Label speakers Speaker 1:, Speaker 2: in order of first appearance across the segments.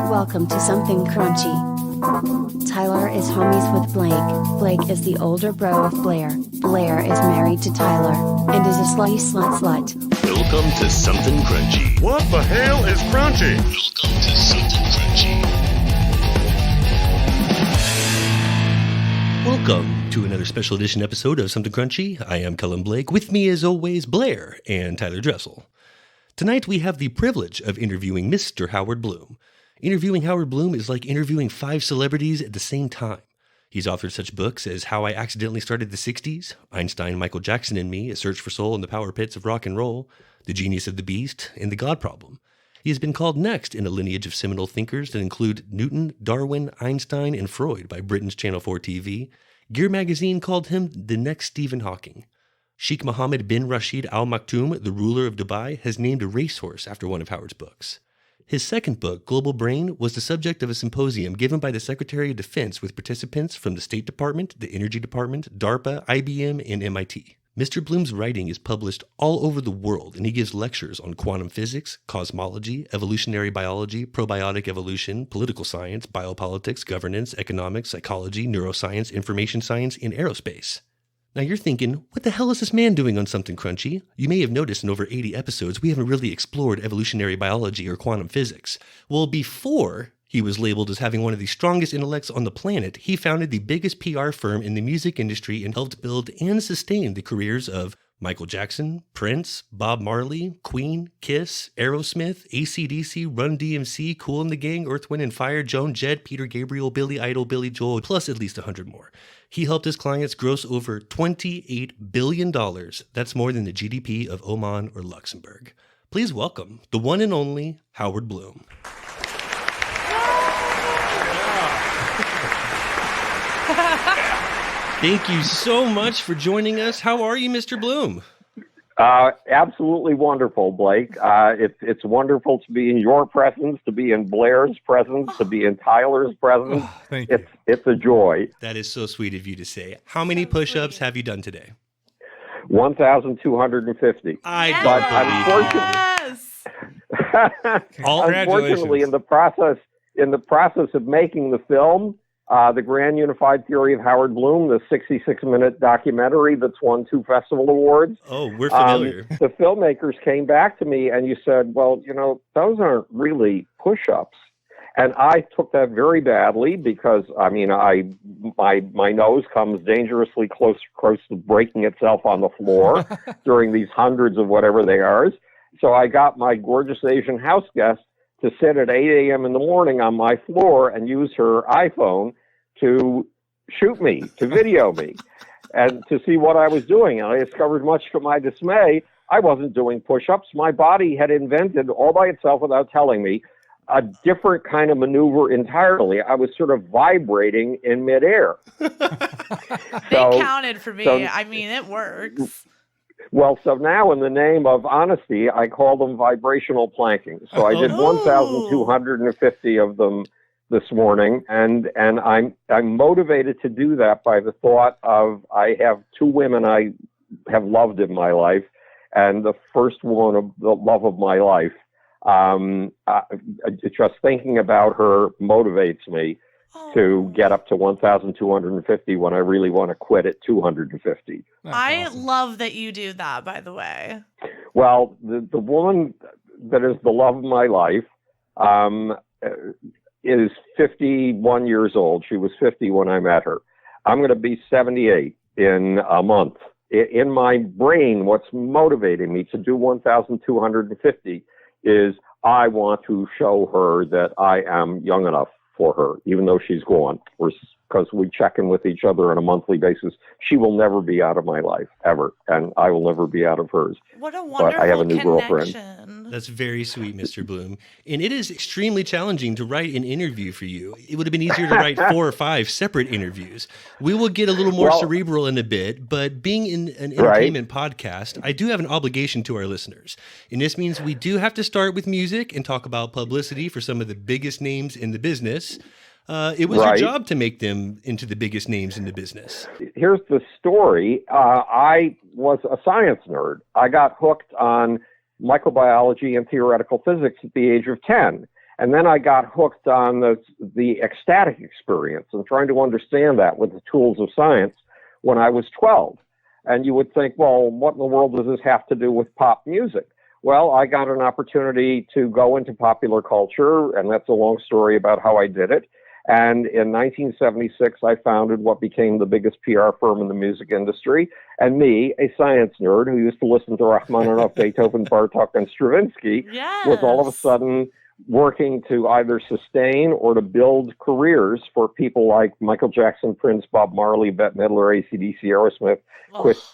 Speaker 1: Welcome to Something Crunchy. Tyler is homies with Blake. Blake is the older bro of Blair. Blair is married to Tyler, and is a slutty slut.
Speaker 2: Welcome to Something Crunchy.
Speaker 3: What the hell is crunchy?
Speaker 2: Welcome to Something Crunchy. Welcome to another special edition episode of Something Crunchy. I am Cullen Blake. With me, as always, Blair and Tyler Dressel. Tonight, we have the privilege of interviewing Mr. Howard Bloom. Interviewing Howard Bloom is like interviewing 5 celebrities at the same time. He's authored such books as How I Accidentally Started the 60s, Einstein, Michael Jackson and Me, A Search for Soul in the Power Pits of Rock and Roll, The Genius of the Beast, and The God Problem. He has been called next in a lineage of seminal thinkers that include Newton, Darwin, Einstein, and Freud by Britain's Channel 4 TV. Gear magazine called him the next Stephen Hawking. Sheikh Mohammed bin Rashid Al Maktoum, the ruler of Dubai, has named a racehorse after one of Howard's books. His second book, Global Brain, was the subject of a symposium given by the Secretary of Defense with participants from the State Department, the Energy Department, DARPA, IBM, and MIT. Mr. Bloom's writing is published all over the world, and he gives lectures on quantum physics, cosmology, evolutionary biology, probiotic evolution, political science, biopolitics, governance, economics, psychology, neuroscience, information science, and aerospace. Now you're thinking, what the hell is this man doing on Something Crunchy? You may have noticed in over 80 episodes, we haven't really explored evolutionary biology or quantum physics. Well, before he was labeled as having one of the strongest intellects on the planet, he founded the biggest PR firm in the music industry and helped build and sustain the careers of Michael Jackson, Prince, Bob Marley, Queen, Kiss, Aerosmith, AC/DC, Run DMC, Kool and the Gang, Earth, Wind & Fire, Joan Jett, Peter Gabriel, Billy Idol, Billy Joel, plus at least 100 more. He helped his clients gross over $28 billion. That's more than the GDP of Oman or Luxembourg. Please welcome the one and only Howard Bloom. Thank you so much for joining us. How are you, Mr. Bloom?
Speaker 4: Absolutely wonderful, Blake. It's wonderful to be in your presence, to be in Blair's presence, to be in Tyler's presence.
Speaker 3: Oh, thank you.
Speaker 4: It's a joy.
Speaker 2: That is so sweet of you to say. How many push-ups have you done today?
Speaker 4: 1,250.
Speaker 2: Yes!
Speaker 4: Unfortunately, in the process of making the film, the Grand Unified Theory of Howard Bloom, the 66-minute documentary that's won 2 festival awards.
Speaker 2: Oh, we're familiar.
Speaker 4: The filmmakers came back to me and you said, well, those aren't really push-ups. And I took that very badly because, my nose comes dangerously close to breaking itself on the floor during these hundreds of whatever they are. So I got my gorgeous Asian house guest to sit at 8 a.m. in the morning on my floor and use her iPhone to shoot me, to video me, and to see what I was doing. And I discovered, much to my dismay, I wasn't doing push-ups. My body had invented, all by itself without telling me, a different kind of maneuver entirely. I was sort of vibrating in midair.
Speaker 5: They counted for me. It works.
Speaker 4: Well, so now in the name of honesty, I call them vibrational planking. So I did 1,250 of them this morning, and I'm motivated to do that by the thought of I have 2 women I have loved in my life, and the first one of the love of my life. Just thinking about her motivates me to get up to 1,250 when I really want to quit at 250.
Speaker 5: I love that you do that, by the way.
Speaker 4: Well, the woman that is the love of my life is 51 years old. She was 50 when I met her. I'm going to be 78 in a month. In my brain, what's motivating me to do 1,250 is I want to show her that I am young enough for her, even though she's gone, because we check in with each other on a monthly basis. She will never be out of my life, ever, and I will never be out of hers.
Speaker 5: What a wonderful
Speaker 4: but I have a new
Speaker 5: connection.
Speaker 4: Girlfriend.
Speaker 2: That's very sweet, Mr. Bloom. And it is extremely challenging to write an interview for you. It would have been easier to write 4 or 5 separate interviews. We will get a little more cerebral in a bit, but being in an entertainment podcast, I do have an obligation to our listeners. And this means we do have to start with music and talk about publicity for some of the biggest names in the business. It was your job to make them into the biggest names in the business.
Speaker 4: Here's the story. I was a science nerd. I got hooked on microbiology and theoretical physics at the age of 10. And then I got hooked on the ecstatic experience and trying to understand that with the tools of science when I was 12. And you would think, well, what in the world does this have to do with pop music? Well, I got an opportunity to go into popular culture, and that's a long story about how I did it. And in 1976, I founded what became the biggest PR firm in the music industry. And me, a science nerd who used to listen to Rachmaninoff, Beethoven, Bartok, and Stravinsky, was all of a sudden working to either sustain or to build careers for people like Michael Jackson, Prince, Bob Marley, Bette Midler, AC/DC, Aerosmith,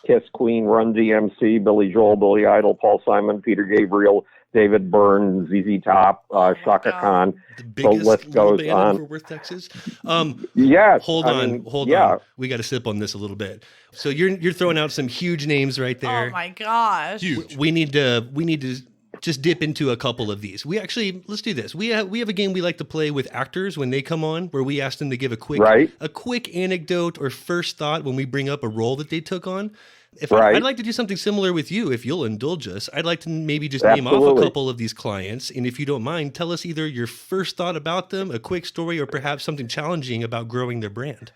Speaker 4: Kiss, Queen, Run DMC, Billy Joel, Billy Idol, Paul Simon, Peter Gabriel, David Byrne, ZZ Top, Shaka Khan.
Speaker 2: The list goes on. Fort Worth, Texas.
Speaker 4: Yes.
Speaker 2: Hold on. We got to sip on this a little bit. So you're throwing out some huge names right there.
Speaker 5: Oh my gosh.
Speaker 2: Huge. We need to just dip into a couple of these. Let's do this. We have a game we like to play with actors when they come on, where we ask them to give a quick anecdote or first thought when we bring up a role that they took on. I'd like to do something similar with you, if you'll indulge us. I'd like to maybe just name off a couple of these clients, and if you don't mind, tell us either your first thought about them, a quick story, or perhaps something challenging about growing their brand.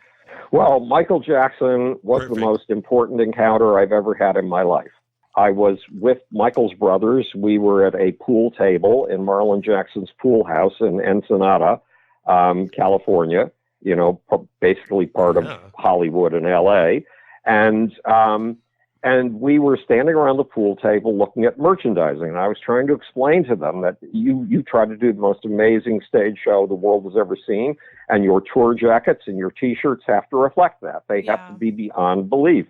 Speaker 4: Well, Michael Jackson was the most important encounter I've ever had in my life. I was with Michael's brothers. We were at a pool table in Marlon Jackson's pool house in Ensenada, California, basically part of Hollywood and LA. And we were standing around the pool table looking at merchandising. And I was trying to explain to them that you try to do the most amazing stage show the world has ever seen. And your tour jackets and your T-shirts have to reflect that. They have to be beyond belief.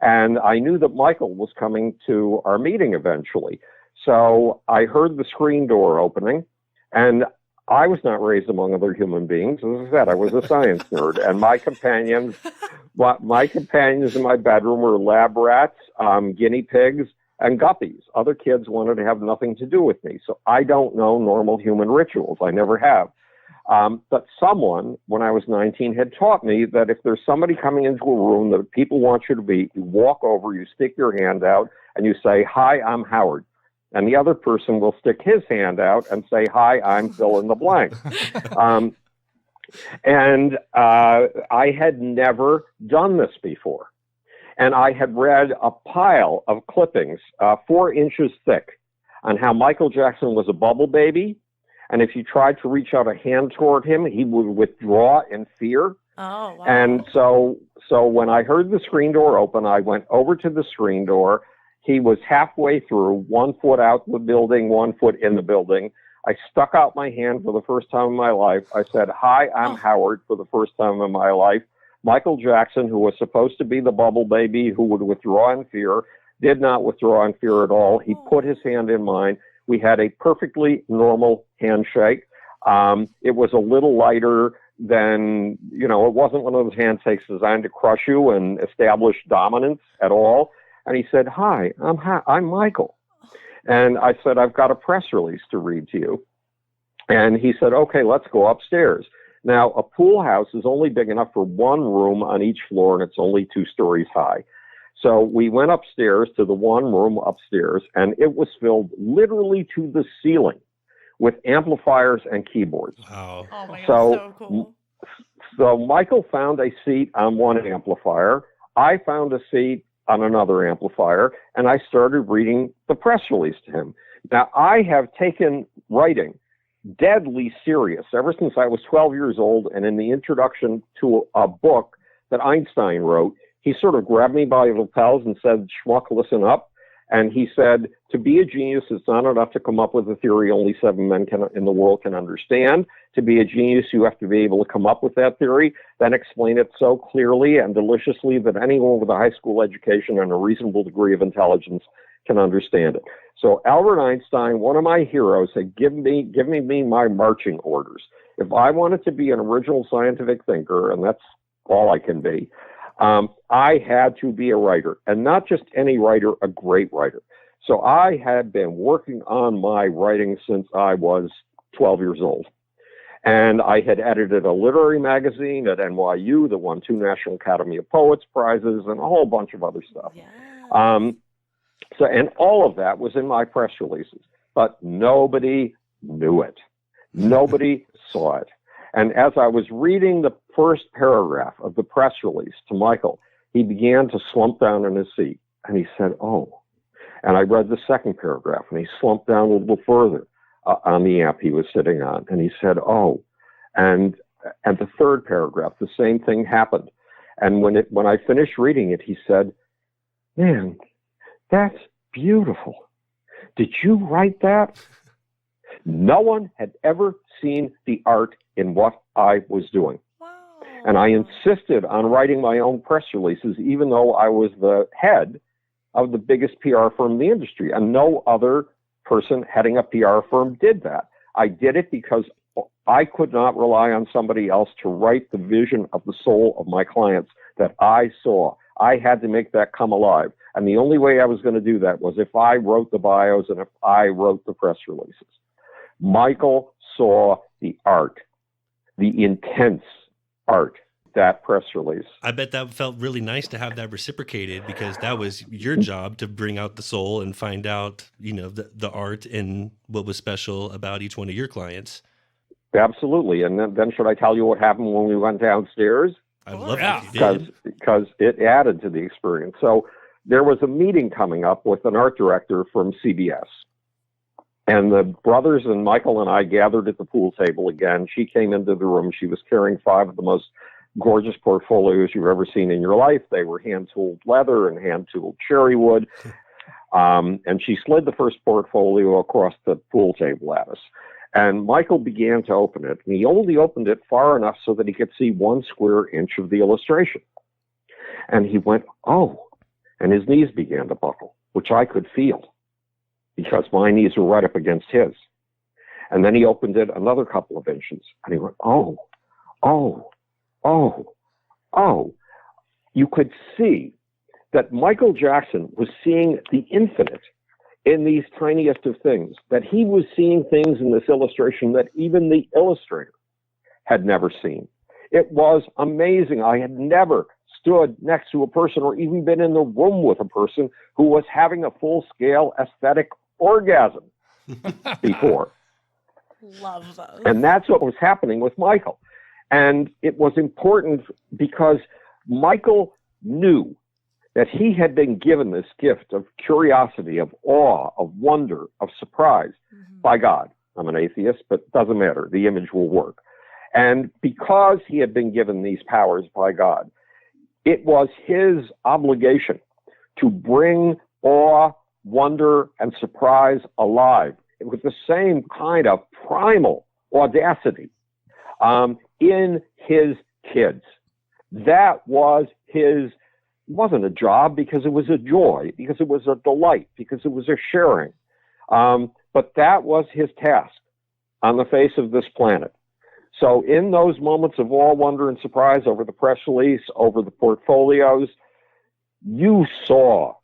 Speaker 4: And I knew that Michael was coming to our meeting eventually. So I heard the screen door opening, and I was not raised among other human beings. As I said, I was a science nerd, and my companions in my bedroom were lab rats, guinea pigs, and guppies. Other kids wanted to have nothing to do with me. So I don't know normal human rituals. I never have. But someone, when I was 19, had taught me that if there's somebody coming into a room that people want you to be, you walk over, you stick your hand out, and you say, "Hi, I'm Howard." And the other person will stick his hand out and say, "Hi, I'm fill in the blank." I had never done this before. And I had read a pile of clippings, 4 inches thick, on how Michael Jackson was a bubble baby. And if you tried to reach out a hand toward him, he would withdraw in fear.
Speaker 5: Oh, wow.
Speaker 4: And so when I heard the screen door open, I went over to the screen door. He was halfway through, 1 foot out the building, 1 foot in the building. I stuck out my hand for the first time in my life. I said, "Hi, I'm Howard," for the first time in my life. Michael Jackson, who was supposed to be the bubble baby who would withdraw in fear, did not withdraw in fear at all. He put his hand in mine. We had a perfectly normal handshake. It was a little lighter than, it wasn't one of those handshakes designed to crush you and establish dominance at all. And he said, "Hi, I'm Michael." And I said, "I've got a press release to read to you." And he said, "Okay, let's go upstairs." Now, a pool house is only big enough for 1 room on each floor, and it's only 2 stories high. So we went upstairs to the 1 room upstairs, and it was filled literally to the ceiling with amplifiers and keyboards.
Speaker 5: Wow. Oh my God,
Speaker 4: so
Speaker 5: cool.
Speaker 4: So Michael found a seat on 1 amplifier. I found a seat on another amplifier, and I started reading the press release to him. Now, I have taken writing deadly serious ever since I was 12 years old, and in the introduction to a book that Einstein wrote, he sort of grabbed me by the lapels and said, "Schmuck, listen up." And he said, "To be a genius, it's not enough to come up with a theory only 7 men in the world can understand. To be a genius, you have to be able to come up with that theory, then explain it so clearly and deliciously that anyone with a high school education and a reasonable degree of intelligence can understand it." So Albert Einstein, one of my heroes, had given me my marching orders. If I wanted to be an original scientific thinker, and that's all I can be, I had to be a writer, and not just any writer, a great writer. So I had been working on my writing since I was 12 years old. And I had edited a literary magazine at NYU that won 2 National Academy of Poets prizes and a whole bunch of other stuff.
Speaker 5: Yeah.
Speaker 4: So, and all of that was in my press releases, but nobody knew it. Nobody saw it. And as I was reading the first paragraph of the press release to Michael, he began to slump down in his seat, and he said, "Oh." And I read the second paragraph, and he slumped down a little further on the amp he was sitting on, and he said, "Oh." And the third paragraph, the same thing happened. And when I finished reading it, he said, "Man, that's beautiful. Did you write that?" No one had ever seen the art in what I was doing.
Speaker 5: Wow.
Speaker 4: And I insisted on writing my own press releases, even though I was the head of the biggest PR firm in the industry. And no other person heading a PR firm did that. I did it because I could not rely on somebody else to write the vision of the soul of my clients that I saw. I had to make that come alive. And the only way I was going to do that was if I wrote the bios and if I wrote the press releases. Michael saw the art, the intense art, that press release.
Speaker 2: I bet that felt really nice to have that reciprocated, because that was your job to bring out the soul and find out, the art and what was special about each one of your clients.
Speaker 4: Absolutely. And then should I tell you what happened when we went downstairs?
Speaker 2: I love it if you did.
Speaker 4: Because it added to the experience. So there was a meeting coming up with an art director from CBS. And the brothers and Michael and I gathered at the pool table again. She came into the room. She was carrying 5 of the most gorgeous portfolios you've ever seen in your life. They were hand-tooled leather and hand-tooled cherry wood. And she slid the first portfolio across the pool table at us. And Michael began to open it. And he only opened it far enough so that he could see 1 square inch of the illustration. And he went, "Oh," and his knees began to buckle, which I could feel, because my knees were right up against his. And then he opened it another couple of inches, and he went, "Oh, oh, oh, oh." You could see that Michael Jackson was seeing the infinite in these tiniest of things, that he was seeing things in this illustration that even the illustrator had never seen. It was amazing. I had never stood next to a person or even been in the room with a person who was having a full-scale aesthetic orgasm before.
Speaker 5: Love those.
Speaker 4: And that's what was happening with Michael. And it was important because Michael knew that he had been given this gift of curiosity, of awe, of wonder, of surprise by God. I'm an atheist, but it doesn't matter. The image will work. And because he had been given these powers by God, it was his obligation to bring awe, wonder, and surprise alive with the same kind of primal audacity in his kids. That was his, it wasn't a job because it was a joy, because it was a delight, because it was a sharing. But that was his task on the face of this planet. So in those moments of awe, wonder, and surprise over the press release, over the portfolios, you saw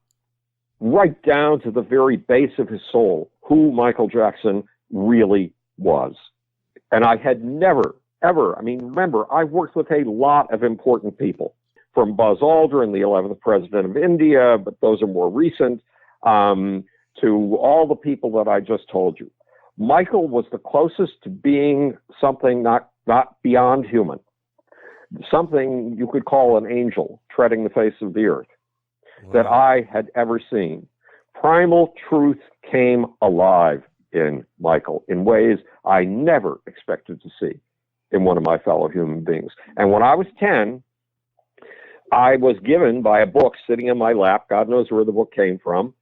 Speaker 4: right down to the very base of his soul who Michael Jackson really was. And I had never, ever, remember, I worked with a lot of important people, from Buzz Aldrin, the 11th president of India, but those are more recent, to all the people that I just told you. Michael was the closest to being something not beyond human, something you could call an angel treading the face of the earth, that I had ever seen. Primal truth came alive in Michael in ways I never expected to see in one of my fellow human beings. And when I was 10, I was given by a book sitting in my lap, God knows where the book came from,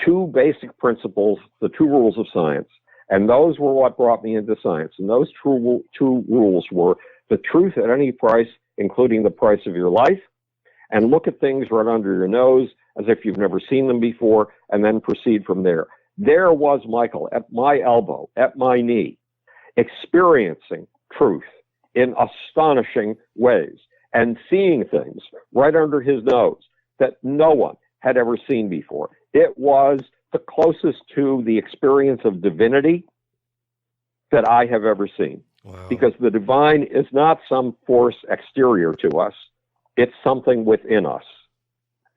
Speaker 4: 2 basic principles, the 2 rules of science. And those were what brought me into science. And those 2 rules were the truth at any price, including the price of your life, and look at things right under your nose as if you've never seen them before, and then proceed from there. There was Michael at my elbow, at my knee, experiencing truth in astonishing ways and seeing things right under his nose that no one had ever seen before. It was the closest to the experience of divinity that I have ever seen.
Speaker 2: Wow.
Speaker 4: Because the divine is not some force exterior to us. It's something within us.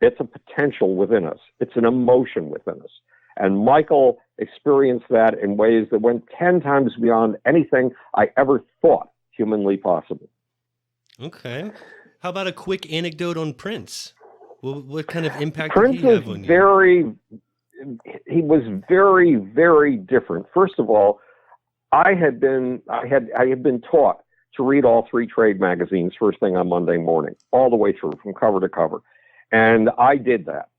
Speaker 4: It's a potential within us. It's an emotion within us. And Michael experienced that in ways that went 10 times beyond anything I ever thought humanly possible.
Speaker 2: Okay. How about a quick anecdote on Prince? What kind of impact
Speaker 4: Prince
Speaker 2: did he have on you?
Speaker 4: He was very, very different. First of all, I had been taught to read all 3 trade magazines first thing on Monday morning, all the way through from cover to cover. And I did that.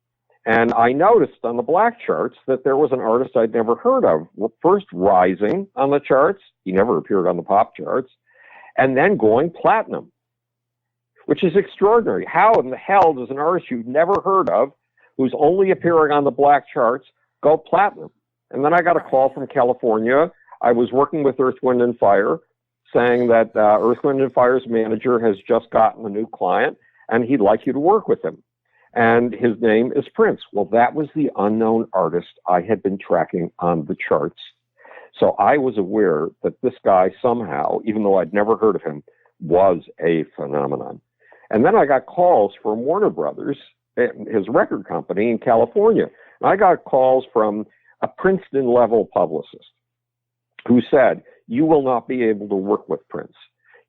Speaker 4: And I noticed on the black charts that there was an artist I'd never heard of, first rising on the charts. He never appeared on the pop charts. And then going platinum, which is extraordinary. How in the hell does an artist you've never heard of, who's only appearing on the black charts, go platinum? And then I got a call from California. I was working with Earth, Wind, and Fire, saying that Earth, Wind, and Fire's manager has just gotten a new client, and he'd like you to work with him. And his name is Prince. Well, that was the unknown artist I had been tracking on the charts. So I was aware that this guy somehow, even though I'd never heard of him, was a phenomenon. And then I got calls from Warner Brothers, his record company in California. And I got calls from a Princeton-level publicist who said, you will not be able to work with Prince.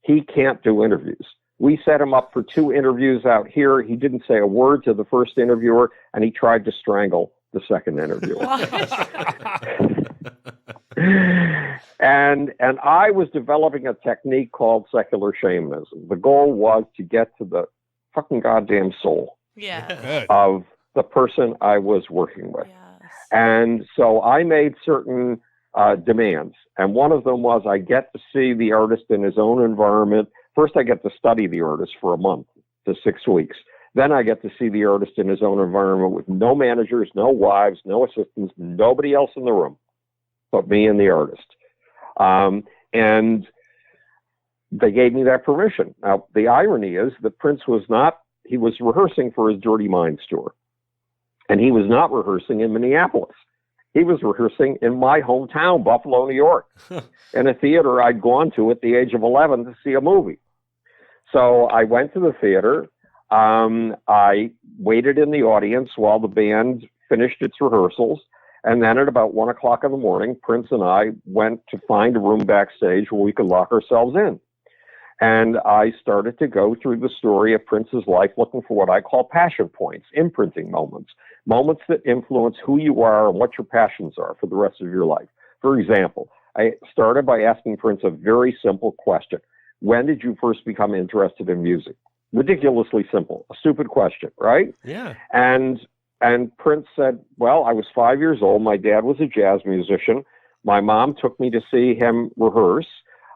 Speaker 4: He can't do interviews. We set him up for 2 interviews out here. He didn't say a word to the first interviewer, and he tried to strangle the second interviewer. And I was developing a technique called secular shamanism. The goal was to get to the fucking goddamn soul of the person I was working with. Yes. And so I made certain demands. And one of them was I get to see the artist in his own environment. First, I get to study the artist for a month to 6 weeks. Then I get to see the artist in his own environment with no managers, no wives, no assistants, nobody else in the room but me and the artist. And they gave me that permission. Now, the irony is that Prince he was rehearsing for his Dirty Minds tour. And he was not rehearsing in Minneapolis. He was rehearsing in my hometown, Buffalo, New York, in a theater I'd gone to at the age of 11 to see a movie. So I went to the theater. I waited in the audience while the band finished its rehearsals. And then at about 1 o'clock in the morning, Prince and I went to find a room backstage where we could lock ourselves in. And I started to go through the story of Prince's life, looking for what I call passion points, imprinting moments that influence who you are and what your passions are for the rest of your life. For example, I started by asking Prince a very simple question. When did you first become interested in music? Ridiculously simple, a stupid question, right?
Speaker 2: Yeah.
Speaker 4: And Prince said, well, I was 5 years old. My dad was a jazz musician. My mom took me to see him rehearse.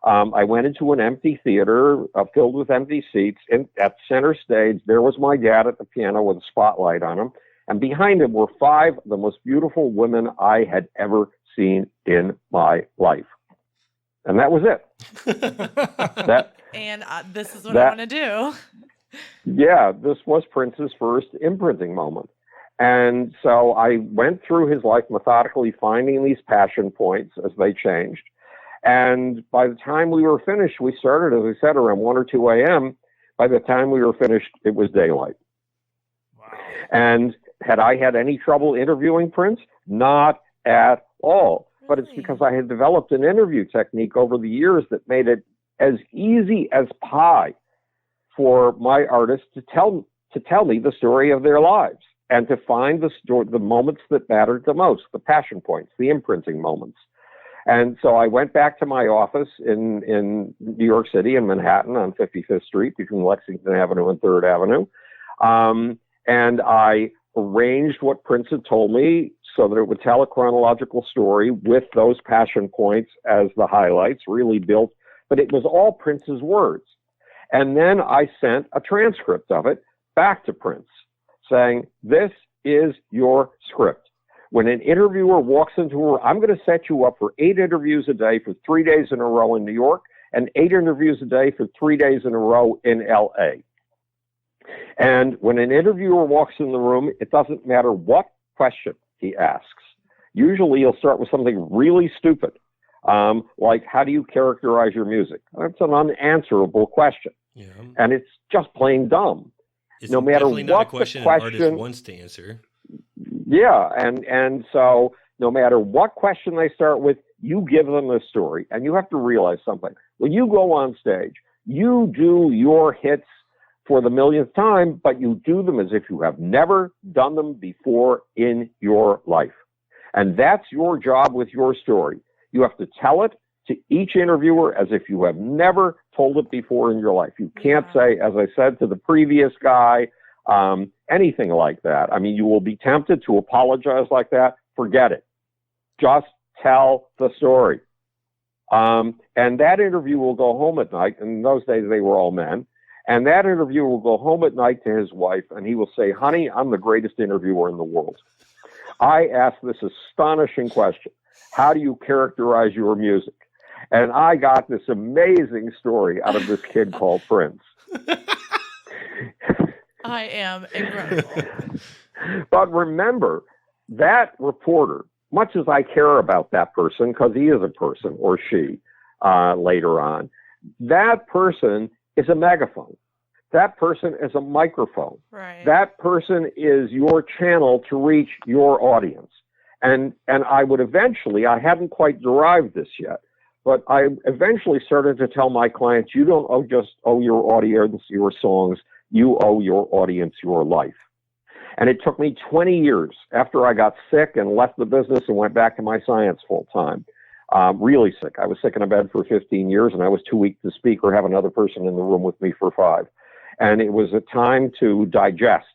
Speaker 4: I went into an empty theater filled with empty seats. At center stage, there was my dad at the piano with a spotlight on him. And behind him were 5 of the most beautiful women I had ever seen in my life. And that was it.
Speaker 5: This is what I want to do.
Speaker 4: Yeah, this was Prince's first imprinting moment. And so I went through his life methodically, finding these passion points as they changed. And by the time we were finished, we started, as I said, around 1 or 2 a.m. By the time we were finished, it was daylight. Wow. And had I had any trouble interviewing Prince? Not at all. Really? But it's because I had developed an interview technique over the years that made it as easy as pie for my artists to tell me the story of their lives and to find the moments that mattered the most, the passion points, the imprinting moments. And so I went back to my office in New York City, in Manhattan, on 55th Street, between Lexington Avenue and 3rd Avenue. And I arranged what Prince had told me so that it would tell a chronological story with those passion points as the highlights, really built. But it was all Prince's words. And then I sent a transcript of it back to Prince, saying, this is your script. When an interviewer walks into a room, I'm going to set you up for 8 interviews a day for 3 days in a row in New York and 8 interviews a day for 3 days in a row in L.A. And when an interviewer walks in the room, it doesn't matter what question he asks. Usually he'll start with something really stupid, like, how do you characterize your music? That's an unanswerable question. Yeah. And it's just plain dumb.
Speaker 2: It's
Speaker 4: no matter
Speaker 2: definitely not
Speaker 4: what
Speaker 2: a question
Speaker 4: the
Speaker 2: an artist
Speaker 4: question.
Speaker 2: wants to answer.
Speaker 4: Yeah, and so no matter what question they start with, you give them the story, and you have to realize something. When you go on stage, you do your hits for the millionth time, but you do them as if you have never done them before in your life. And that's your job with your story. You have to tell it to each interviewer as if you have never told it before in your life. You can't say, as I said to the previous guy, anything like that. I mean, you will be tempted to apologize like that. Forget it. Just tell the story. And that interview will go home at night. In those days, they were all men. And that interviewer will go home at night to his wife, and he will say, honey, I'm the greatest interviewer in the world. I asked this astonishing question. How do you characterize your music? And I got this amazing story out of this kid called Prince.
Speaker 5: I am incredible.
Speaker 4: But remember, that reporter, much as I care about that person, because he is a person, or she, later on, that person is a megaphone. That person is a microphone.
Speaker 5: Right.
Speaker 4: That person is your channel to reach your audience. And I would eventually, I haven't quite derived this yet, but I eventually started to tell my clients, you don't just owe your audience your songs, you owe your audience your life. And it took me 20 years after I got sick and left the business and went back to my science full time. Really sick. I was sick in a bed for 15 years, and I was too weak to speak or have another person in the room with me for 5. And it was a time to digest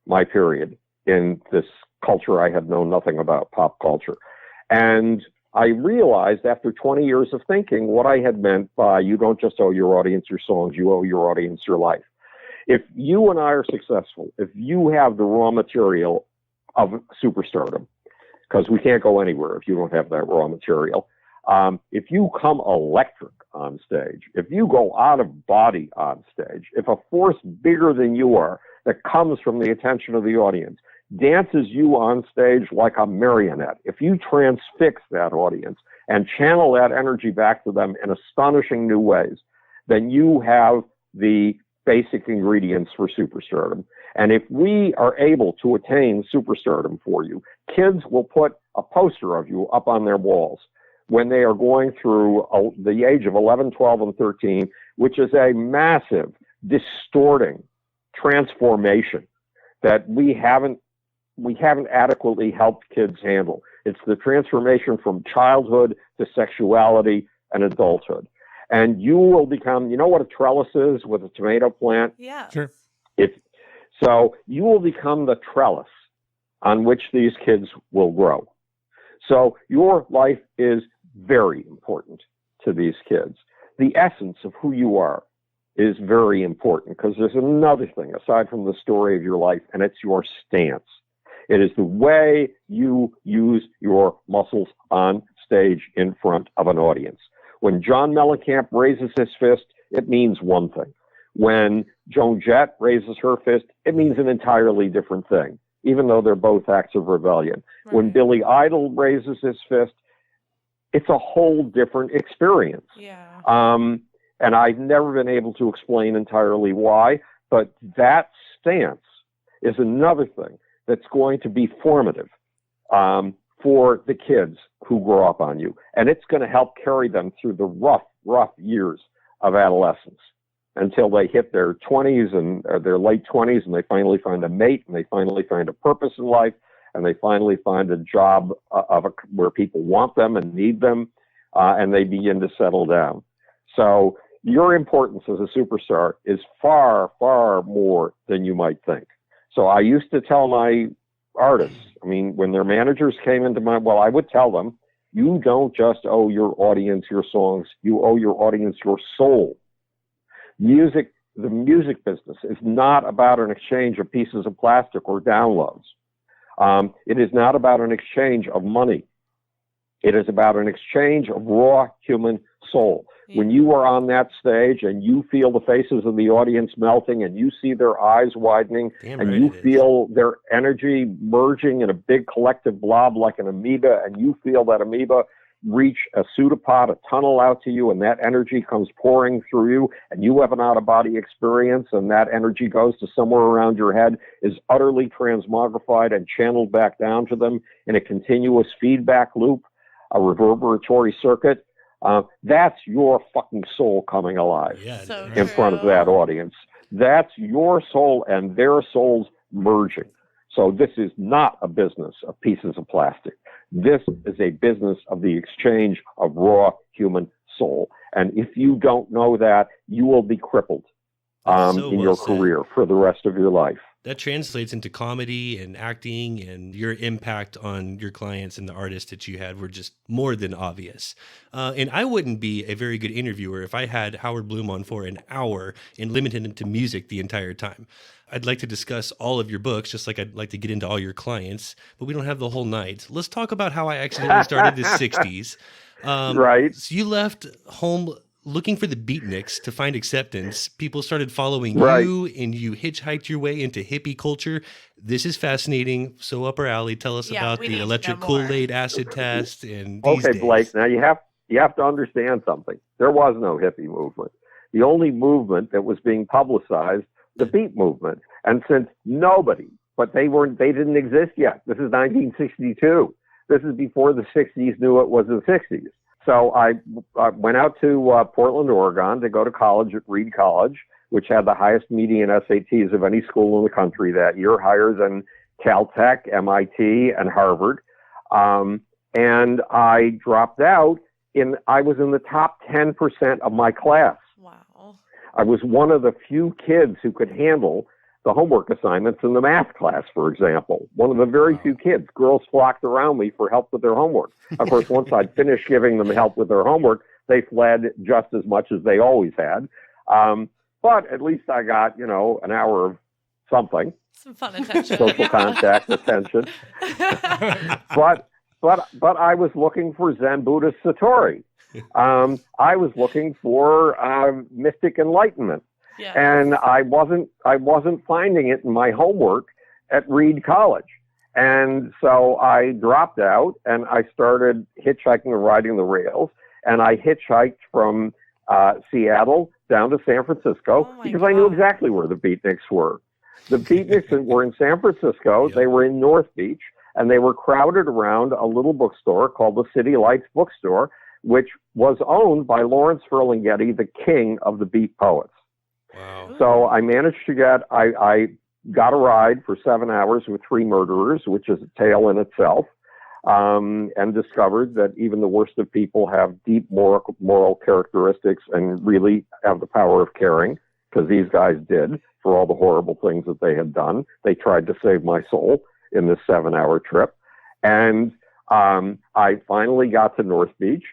Speaker 4: my period in this culture I had known nothing about, pop culture. And I realized after 20 years of thinking what I had meant by you don't just owe your audience your songs, you owe your audience your life. If you and I are successful, if you have the raw material of superstardom, because we can't go anywhere if you don't have that raw material, if you come electric on stage, if you go out of body on stage, if a force bigger than you are that comes from the attention of the audience dances you on stage like a marionette, if you transfix that audience and channel that energy back to them in astonishing new ways, then you have the basic ingredients for superstardom. And if we are able to attain superstardom for you, kids will put a poster of you up on their walls when they are going through the age of 11, 12, and 13, which is a massive, distorting transformation that we haven't adequately helped kids handle. It's the transformation from childhood to sexuality and adulthood. And you will become, you know what a trellis is with a tomato plant?
Speaker 5: Yeah.
Speaker 6: Sure.
Speaker 4: So you will become the trellis on which these kids will grow. So your life is very important to these kids. The essence of who you are is very important because there's another thing aside from the story of your life, and it's your stance. It is the way you use your muscles on stage in front of an audience. When John Mellencamp raises his fist, it means one thing. When Joan Jett raises her fist, it means an entirely different thing, even though they're both acts of rebellion. Right. When Billy Idol raises his fist, it's a whole different experience.
Speaker 5: Yeah.
Speaker 4: And I've never been able to explain entirely why, but that stance is another thing that's going to be formative for the kids who grow up on you. And it's going to help carry them through the rough years of adolescence until they hit their 20s and their late 20s, and they finally find a mate, and they finally find a purpose in life, and they finally find a job where people want them and need them, and they begin to settle down. So your importance as a superstar is far, far more than you might think. So I used to tell my artists, I mean, when their managers came into I would tell them, you don't just owe your audience your songs, you owe your audience your soul. The music business is not about an exchange of pieces of plastic or downloads. It is not about an exchange of money. It is about an exchange of raw human soul. Yeah. When you are on that stage and you feel the faces of the audience melting and you see their eyes widening you feel their energy merging in a big collective blob like an amoeba, and you feel that amoeba reach a pseudopod, a tunnel out to you, and that energy comes pouring through you, and you have an out-of-body experience, and that energy goes to somewhere around your head, is utterly transmogrified and channeled back down to them in a continuous feedback loop, a reverberatory circuit. That's your fucking soul coming alive in front of that audience. That's your soul and their souls merging. So this is not a business of pieces of plastic. This is a business of the exchange of raw human soul. And if you don't know that, you will be crippled in your career for the rest of your life.
Speaker 2: That translates into comedy and acting, and your impact on your clients and the artists that you had were just more than obvious. And I wouldn't be a very good interviewer if I had Howard Bloom on for an hour and limited him to music the entire time. I'd like to discuss all of your books, just like I'd like to get into all your clients, but we don't have the whole night. Let's talk about how I accidentally started the 60s.
Speaker 4: Right.
Speaker 2: So you left home looking for the beatniks to find acceptance. People started following you, and you hitchhiked your way into hippie culture. This is fascinating. So up our alley. Tell us about the electric Kool-Aid acid test. And these days.
Speaker 4: Blake, now you have to understand something. There was no hippie movement. The only movement that was being publicized, the beat movement. And since nobody, but they didn't exist yet. This is 1962. This is before the 60s knew it was the 60s. So I went out to Portland, Oregon to go to college at Reed College, which had the highest median SATs of any school in the country that year, higher than Caltech, MIT, and Harvard. And I dropped out. I was in the top 10% of my class.
Speaker 5: Wow.
Speaker 4: I was one of the few kids who could handle the homework assignments in the math class, for example. One of the very few kids. Girls flocked around me for help with their homework. Of course, once I'd finished giving them help with their homework, they fled just as much as they always had. But at least I got, an hour of something.
Speaker 5: Some fun attention.
Speaker 4: Social contact, attention. But I was looking for Zen Buddhist Satori. I was looking for mystic enlightenment. Yeah. And I wasn't finding it in my homework at Reed College. And so I dropped out and I started hitchhiking and riding the rails. And I hitchhiked from Seattle down to San Francisco because I knew exactly where the beatniks were. The beatniks were in San Francisco. They were in North Beach, and they were crowded around a little bookstore called the City Lights Bookstore, which was owned by Lawrence Ferlinghetti, the king of the beat poets.
Speaker 2: Wow.
Speaker 4: So I managed to I got a ride for 7 hours with 3 murderers, which is a tale in itself, and discovered that even the worst of people have deep moral characteristics and really have the power of caring, because these guys did, for all the horrible things that they had done. They tried to save my soul in this 7-hour trip. And I finally got to North Beach.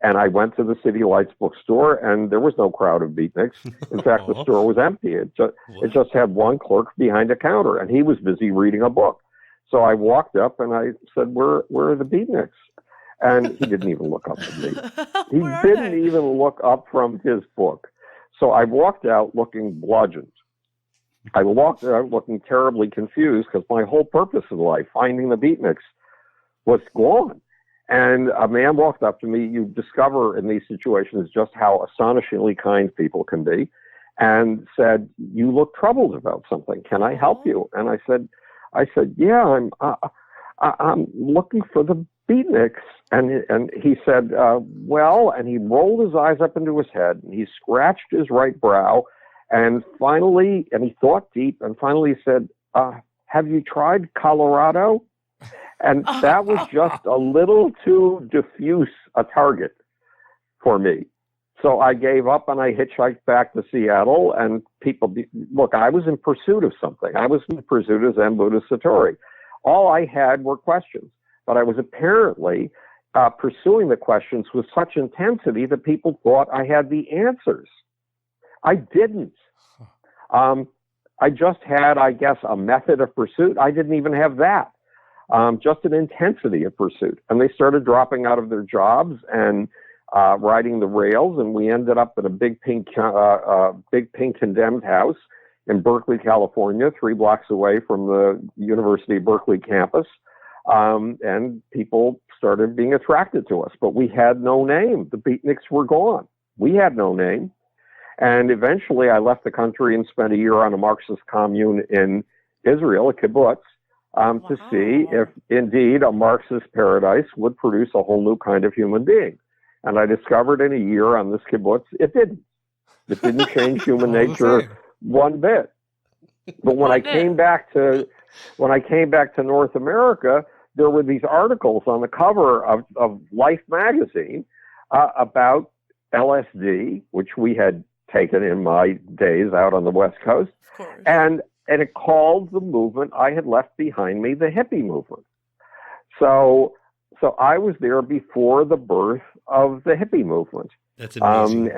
Speaker 4: And I went to the City Lights bookstore, and there was no crowd of beatniks. In fact, the store was empty. It just had one clerk behind a counter, and he was busy reading a book. So I walked up, and I said, where are the beatniks? And he didn't even look up at me. He didn't even look up from his book. So I walked out looking bludgeoned. I walked out looking terribly confused because my whole purpose in life, finding the beatniks, was gone. And a man walked up to me. You discover in these situations just how astonishingly kind people can be, and said, "You look troubled about something. Can I help you?" And I said, "Yeah, I'm looking for the beatniks." And he said, "Well," and he rolled his eyes up into his head, and he scratched his right brow, and finally, and he thought deep, and finally said, "Have you tried Colorado?" And that was just a little too diffuse a target for me. So I gave up and I hitchhiked back to Seattle, and look, I was in pursuit of something. I was in pursuit of Zen Buddhist Satori. All I had were questions, but I was apparently pursuing the questions with such intensity that people thought I had the answers. I didn't. I just had, I guess, a method of pursuit. I didn't even have that. Just an intensity of pursuit. And they started dropping out of their jobs and riding the rails, and we ended up in a big pink condemned house in Berkeley, California, 3 blocks away from the University of Berkeley campus. And people started being attracted to us, but we had no name. The beatniks were gone. We had no name. And eventually I left the country and spent a year on a Marxist commune in Israel, a kibbutz, to see if indeed a Marxist paradise would produce a whole new kind of human being. And I discovered in a year on this kibbutz, it didn't. It didn't change human nature one bit. But when I came back to North America, there were these articles on the cover of Life magazine about LSD, which we had taken in my days out on the West Coast, and it called the movement I had left behind me the hippie movement. So I was there before the birth of the hippie movement.
Speaker 2: That's amazing.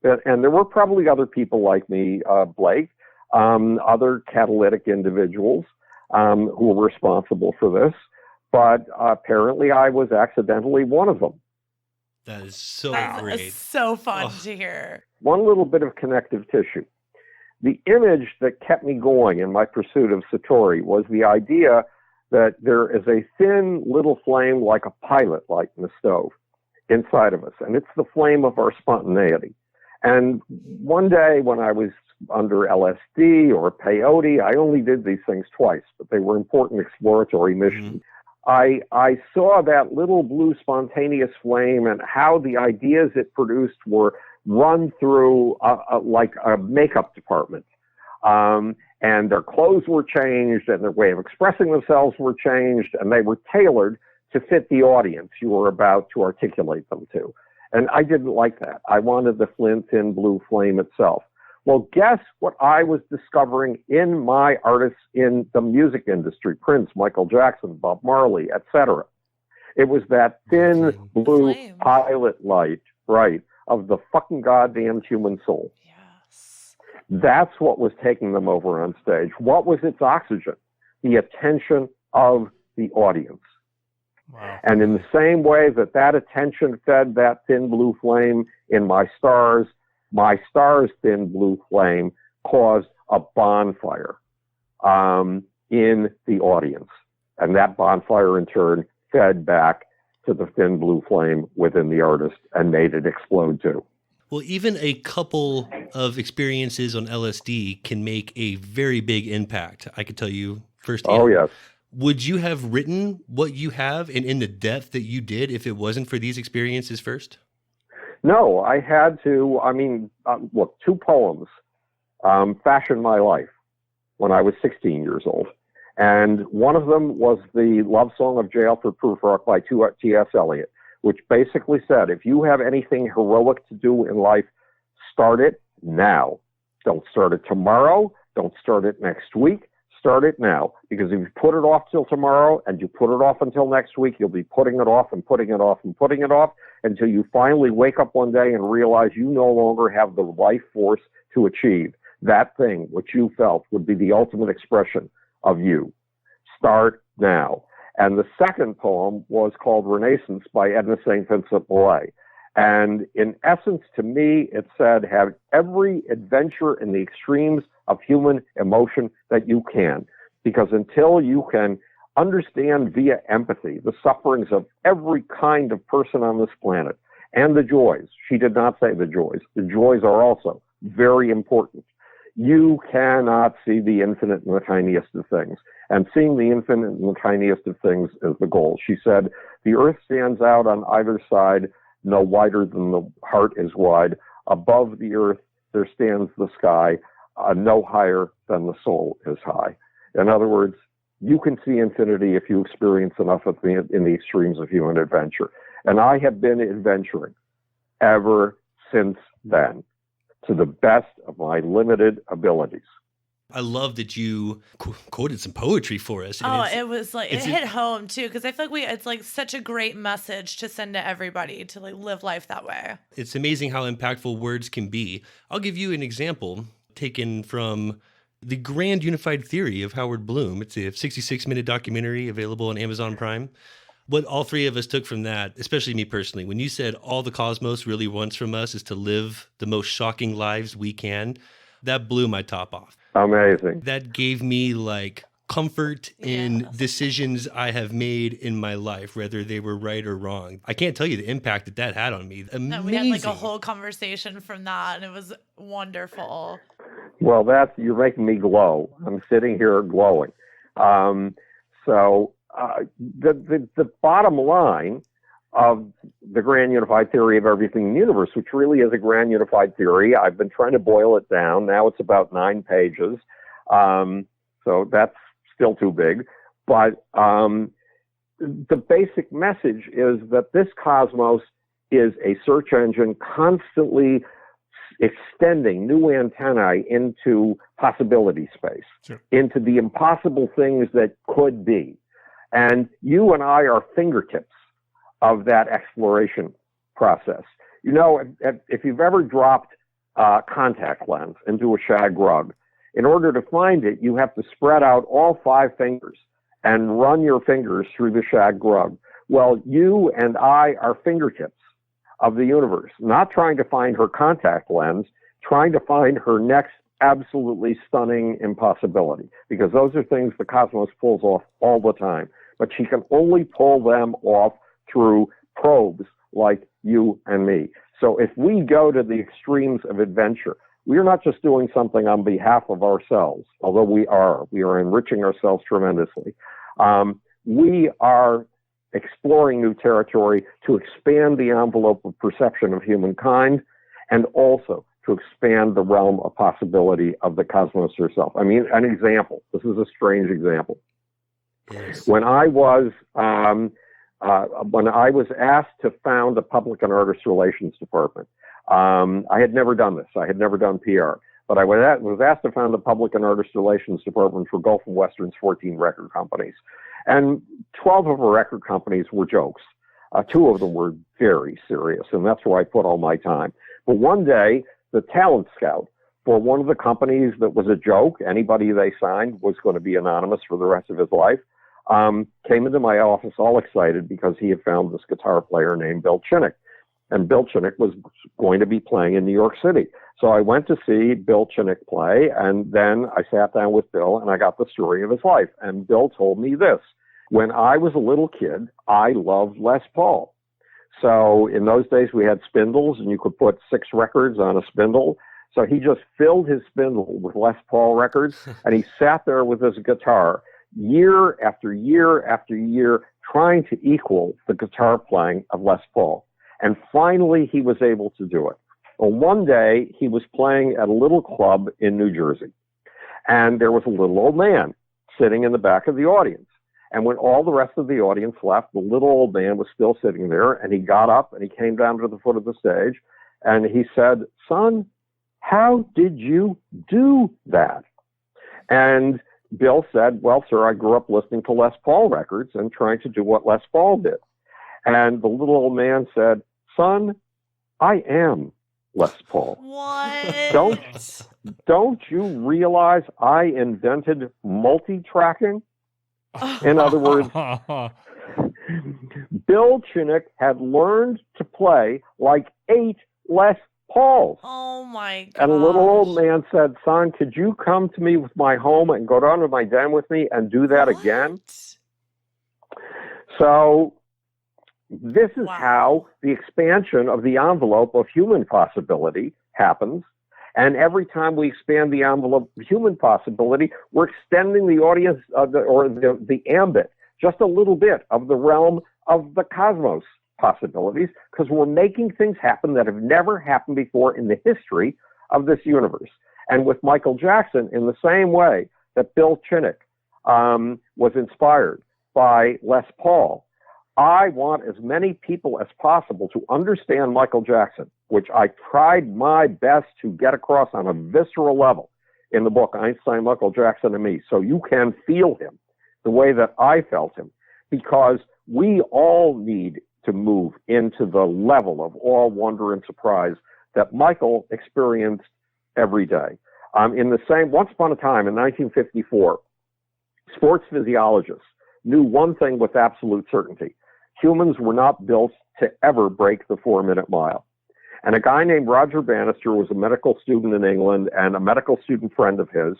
Speaker 4: And there were probably other people like me, Blake, other catalytic individuals who were responsible for this, but apparently I was accidentally one of them.
Speaker 2: That is so great.
Speaker 5: It's so fun to hear.
Speaker 4: One little bit of connective tissue. The image that kept me going in my pursuit of Satori was the idea that there is a thin little flame like a pilot light in the stove inside of us, and it's the flame of our spontaneity. And one day when I was under LSD or peyote, I only did these things twice, but they were important exploratory missions. I saw that little blue spontaneous flame and how the ideas it produced were run through like a makeup department. And their clothes were changed and their way of expressing themselves were changed, and they were tailored to fit the audience you were about to articulate them to. And I didn't like that. I wanted the thin blue flame itself. Well, guess what I was discovering in my artists in the music industry, Prince, Michael Jackson, Bob Marley, etc. It was that thin blue pilot light, right, of the fucking goddamn human soul.
Speaker 5: Yes.
Speaker 4: That's what was taking them over on stage. What was its oxygen? The attention of the audience.
Speaker 2: Wow.
Speaker 4: And in the same way that attention fed that thin blue flame in my star's thin blue flame caused a bonfire in the audience. And that bonfire in turn fed back to the thin blue flame within the artist and made it explode too.
Speaker 2: Well, even a couple of experiences on LSD can make a very big impact. I could tell you firsthand.
Speaker 4: Oh, yes.
Speaker 2: Would you have written what you have and in the depth that you did if it wasn't for these experiences first?
Speaker 4: No, I had to, look, two poems fashioned my life when I was 16 years old. And one of them was the love song of Jail for Prufrock by T.S. Eliot, which basically said, if you have anything heroic to do in life, start it now. Don't start it tomorrow. Don't start it next week. Start it now, because if you put it off till tomorrow and you put it off until next week, you'll be putting it off and putting it off and putting it off until you finally wake up one day and realize you no longer have the life force to achieve that thing which you felt would be the ultimate expression of you. Start now. And the second poem was called Renaissance by Edna St. Vincent Millay. And in essence, to me, it said, have every adventure in the extremes of human emotion that you can. Because until you can understand via empathy the sufferings of every kind of person on this planet and the joys, she did not say the joys are also very important. You cannot see the infinite in the tiniest of things. And seeing the infinite in the tiniest of things is the goal. She said, the earth stands out on either side, no wider than the heart is wide. Above the earth, there stands the sky, no higher than the soul is high. In other words, you can see infinity if you experience enough of in the extremes of human adventure. And I have been adventuring ever since then, to the best of my limited abilities.
Speaker 2: I love that you quoted some poetry for us.
Speaker 5: It was like, it hit home too, because I feel like it's like such a great message to send to everybody to like live life that way.
Speaker 2: It's amazing how impactful words can be. I'll give you an example taken from The Grand Unified Theory of Howard Bloom. It's a 66-minute documentary available on Amazon Prime. What all three of us took from that, especially me personally, when you said all the cosmos really wants from us is to live the most shocking lives we can, that blew my top off.
Speaker 4: Amazing.
Speaker 2: That gave me like comfort in
Speaker 5: Yes.
Speaker 2: decisions I have made in my life, whether they were right or wrong. I can't tell you the impact that that had on me. Amazing.
Speaker 5: And we had like a whole conversation from that, and it was wonderful.
Speaker 4: Well, you're making me glow. I'm sitting here glowing. The bottom line of the grand unified theory of everything in the universe, which really is a grand unified theory, I've been trying to boil it down. Now it's about 9 pages. So that's still too big. But the basic message is that this cosmos is a search engine constantly extending new antennae into possibility space,
Speaker 6: Sure.
Speaker 4: into the impossible things that could be. And you and I are fingertips of that exploration process. You know, if you've ever dropped a contact lens into a shag rug, in order to find it, you have to spread out all 5 fingers and run your fingers through the shag rug. Well, you and I are fingertips of the universe, not trying to find her contact lens, trying to find her next absolutely stunning impossibility, because those are things the cosmos pulls off all the time. But she can only pull them off through probes like you and me. So if we go to the extremes of adventure, we are not just doing something on behalf of ourselves, although we are enriching ourselves tremendously. We are exploring new territory to expand the envelope of perception of humankind, and also to expand the realm of possibility of the cosmos herself. I mean, an example. This is a strange example.
Speaker 2: Yes.
Speaker 4: When I was asked to found a public and artist relations department, I had never done this. I had never done PR, but I was asked to found the public and artist relations department for Gulf and Western's 14 record companies. And 12 of our record companies were jokes. 2 of them were very serious, and that's where I put all my time. But one day, the talent scout for one of the companies that was a joke, anybody they signed was going to be anonymous for the rest of his life, came into my office all excited because he had found this guitar player named Bill Chinnick. And Bill Chinnick was going to be playing in New York City. So I went to see Bill Chinnick play, and then I sat down with Bill and I got the story of his life. And Bill told me this: when I was a little kid, I loved Les Paul. So in those days we had spindles, and you could put 6 records on a spindle. So he just filled his spindle with Les Paul records, and he sat there with his guitar year after year after year, trying to equal the guitar playing of Les Paul. And finally, he was able to do it. Well, one day, he was playing at a little club in New Jersey, and there was a little old man sitting in the back of the audience. And when all the rest of the audience left, the little old man was still sitting there, and he got up and he came down to the foot of the stage, and he said, "Son, how did you do that?" And Bill said, "Well, sir, I grew up listening to Les Paul records and trying to do what Les Paul did." And the little old man said, "Son, I am Les Paul.
Speaker 5: What?
Speaker 4: Don't you realize I invented multi-tracking?" In other words, Bill Chinnick had learned to play like 8 Les Pauls.
Speaker 5: Oh my God.
Speaker 4: And a little old man said, "Son, could you come to me with my home and go down to my den with me and do that again?" So this is how the expansion of the envelope of human possibility happens. And every time we expand the envelope of human possibility, we're extending the audience the ambit, just a little bit of the realm of the cosmos possibilities, because we're making things happen that have never happened before in the history of this universe. And with Michael Jackson, in the same way that Bill Chinnick was inspired by Les Paul, I want as many people as possible to understand Michael Jackson, which I tried my best to get across on a visceral level in the book, Einstein, Michael Jackson, and Me, so you can feel him the way that I felt him, because we all need to move into the level of awe, wonder, and surprise that Michael experienced every day. Once upon a time in 1954, sports physiologists knew one thing with absolute certainty: humans were not built to ever break the 4-minute mile. And a guy named Roger Bannister was a medical student in England, and a medical student friend of his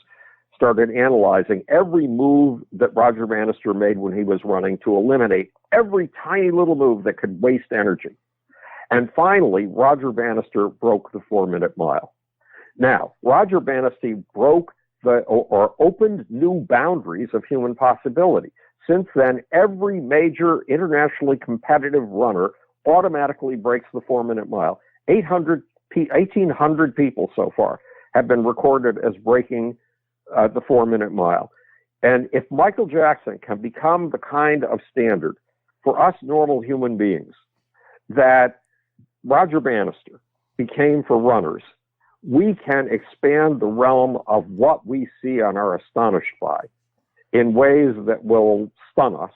Speaker 4: started analyzing every move that Roger Bannister made when he was running to eliminate every tiny little move that could waste energy. And finally, Roger Bannister broke the 4-minute mile. Now, Roger Bannister broke or opened new boundaries of human possibility. Since then, every major internationally competitive runner automatically breaks the 4-minute mile. 1,800 people so far have been recorded as breaking the 4-minute mile. And if Michael Jackson can become the kind of standard for us normal human beings that Roger Bannister became for runners, we can expand the realm of what we see and are astonished by in ways that will stun us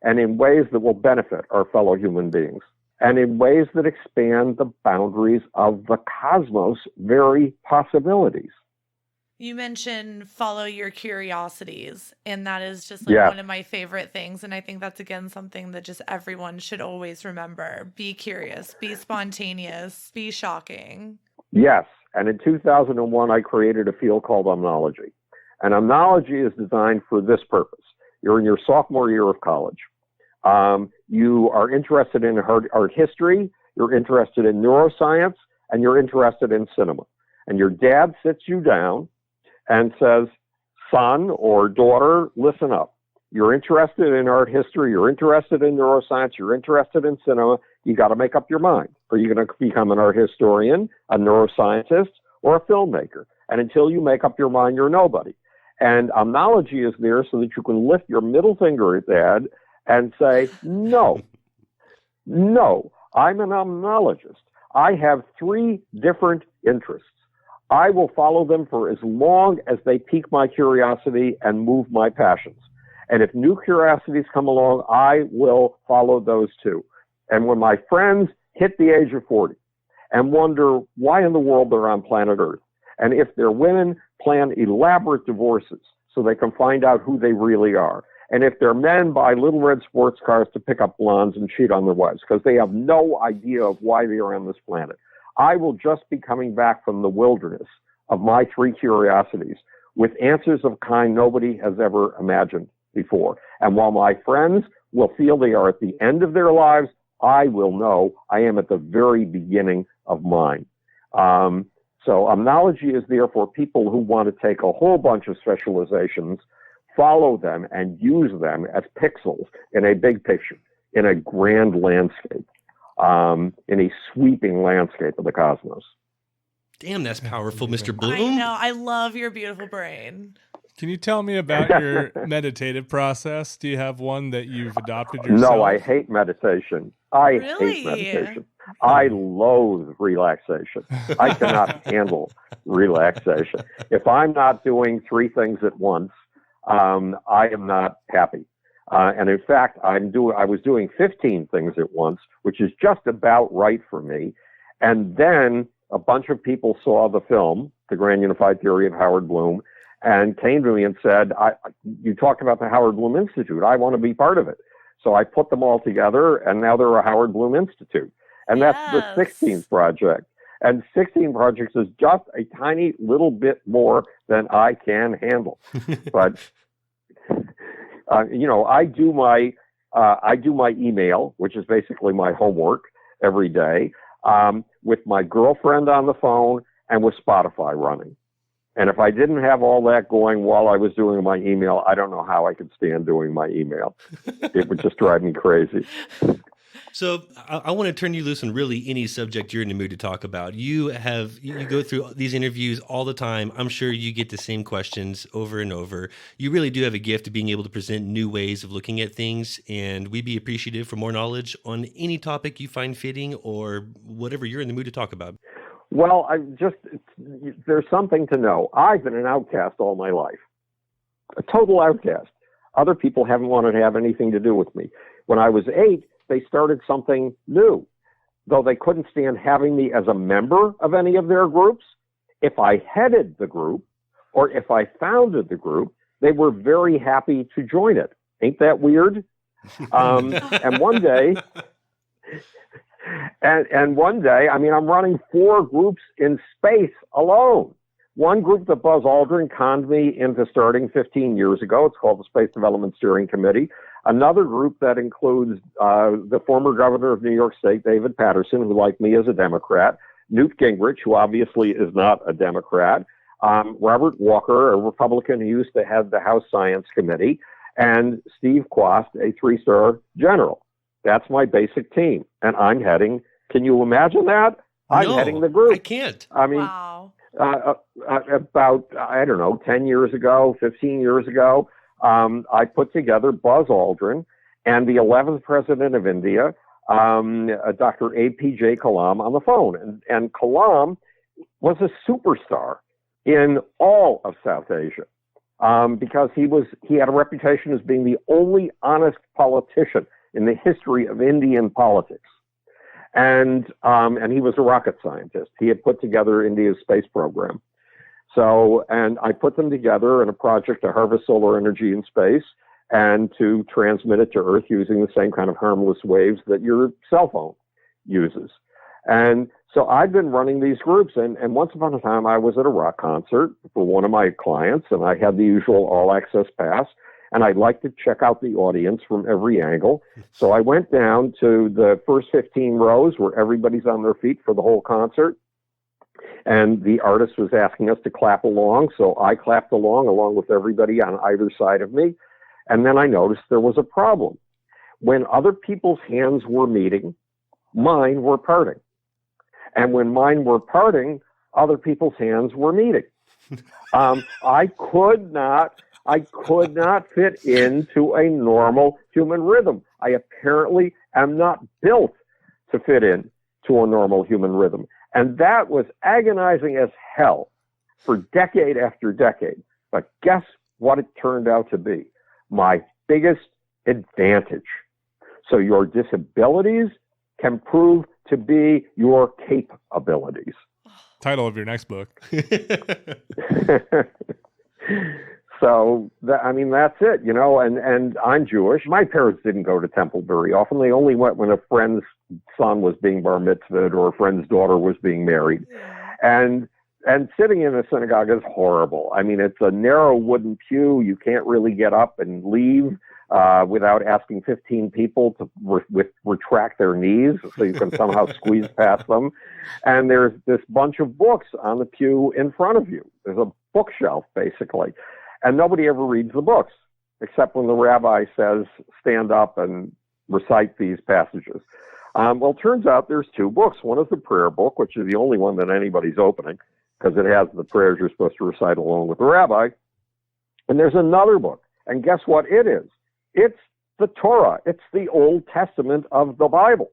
Speaker 4: and in ways that will benefit our fellow human beings and in ways that expand the boundaries of the cosmos' very possibilities.
Speaker 5: You mentioned follow your curiosities, and that is just like one of my favorite things. And I think that's, again, something that just everyone should always remember. Be curious, be spontaneous, be shocking.
Speaker 4: Yes. And in 2001, I created a field called omnology. And omnology is designed for this purpose. You're in your sophomore year of college. You are interested in art history, you're interested in neuroscience, and you're interested in cinema. And your dad sits you down and says, son or daughter, listen up. You're interested in art history, you're interested in neuroscience, you're interested in cinema. You got to make up your mind. Are you going to become an art historian, a neuroscientist, or a filmmaker? And until you make up your mind, you're nobody. And omnology is there so that you can lift your middle finger at Dad and say, no, I'm an omnologist. I have 3 different interests. I will follow them for as long as they pique my curiosity and move my passions. And if new curiosities come along, I will follow those too. And when my friends hit the age of 40 and wonder why in the world they're on planet Earth, and if their women plan elaborate divorces so they can find out who they really are, and if their men buy little red sports cars to pick up blondes and cheat on their wives because they have no idea of why they are on this planet, I will just be coming back from the wilderness of my 3 curiosities with answers of kind nobody has ever imagined before. And while my friends will feel they are at the end of their lives, I will know I am at the very beginning of mine. So omnology is there for people who want to take a whole bunch of specializations, follow them, and use them as pixels in a big picture, in a grand landscape, in a sweeping landscape of the cosmos.
Speaker 2: Damn, that's powerful, Mr. Bloom.
Speaker 5: I know. I love your beautiful brain.
Speaker 6: Can you tell me about your meditative process? Do you have one that you've adopted yourself?
Speaker 4: No, I hate meditation. I hate meditation. I loathe relaxation. I cannot handle relaxation. If I'm not doing 3 things at once, I am not happy. And in fact, I was doing 15 things at once, which is just about right for me. And then a bunch of people saw the film, The Grand Unified Theory of Howard Bloom, and came to me and said, you talked about the Howard Bloom Institute. I want to be part of it. So I put them all together, and now they're a Howard Bloom Institute. And that's the 16th project. And 16 projects is just a tiny little bit more than I can handle. But, I do my email, which is basically my homework every day, with my girlfriend on the phone and with Spotify running. And if I didn't have all that going while I was doing my email, I don't know how I could stand doing my email. It would just drive me crazy.
Speaker 2: So I want to turn you loose on really any subject you're in the mood to talk about. You go through these interviews all the time. I'm sure you get the same questions over and over. You really do have a gift of being able to present new ways of looking at things, and we'd be appreciative for more knowledge on any topic you find fitting or whatever you're in the mood to talk about.
Speaker 4: Well, there's something to know. I've been an outcast all my life, a total outcast. Other people haven't wanted to have anything to do with me. When I was 8, they started something new, though they couldn't stand having me as a member of any of their groups. If I headed the group or if I founded the group, they were very happy to join it. Ain't that weird? And one day, I'm running 4 groups in space alone. One group that Buzz Aldrin conned me into starting 15 years ago. It's called the Space Development Steering Committee. Another group that includes the former governor of New York State, David Paterson, who, like me, is a Democrat, Newt Gingrich, who obviously is not a Democrat, Robert Walker, a Republican who used to head the House Science Committee, and Steve Quast, a 3-star general. That's my basic team. And I'm heading, can you imagine that? I'm heading the group.
Speaker 2: I can't.
Speaker 4: I mean,
Speaker 5: Wow.
Speaker 4: about, I don't know, 10 years ago, 15 years ago, I put together Buzz Aldrin and the 11th president of India, Dr. APJ Kalam, on the phone. And Kalam was a superstar in all of South Asia because he had a reputation as being the only honest politician in the history of Indian politics. And he was a rocket scientist. He had put together India's space program. So, and I put them together in a project to harvest solar energy in space and to transmit it to Earth using the same kind of harmless waves that your cell phone uses. And so I've been running these groups, and once upon a time I was at a rock concert for one of my clients, and I had the usual all-access pass, and I'd like to check out the audience from every angle. So I went down to the first 15 rows where everybody's on their feet for the whole concert, and the artist was asking us to clap along, so I clapped along with everybody on either side of me, and then I noticed there was a problem. When other people's hands were meeting, mine were parting. And when mine were parting, other people's hands were meeting. I could not fit into a normal human rhythm. I apparently am not built to fit in to a normal human rhythm. And that was agonizing as hell for decade after decade. But guess what it turned out to be? My biggest advantage. So your disabilities can prove to be your capabilities.
Speaker 6: Title of your next book.
Speaker 4: So, that's it, and I'm Jewish. My parents didn't go to temple very often. They only went when a friend's son was being bar mitzvahed or a friend's daughter was being married. And sitting in a synagogue is horrible. I mean, it's a narrow wooden pew. You can't really get up and leave without asking 15 people to retract their knees so you can somehow squeeze past them. And there's this bunch of books on the pew in front of you. There's a bookshelf, basically. And nobody ever reads the books, except when the rabbi says, stand up and recite these passages. Well, it turns out there's two books. One is the prayer book, which is the only one that anybody's opening, because it has the prayers you're supposed to recite along with the rabbi. And there's another book. And guess what it is? It's the Torah. It's the Old Testament of the Bible.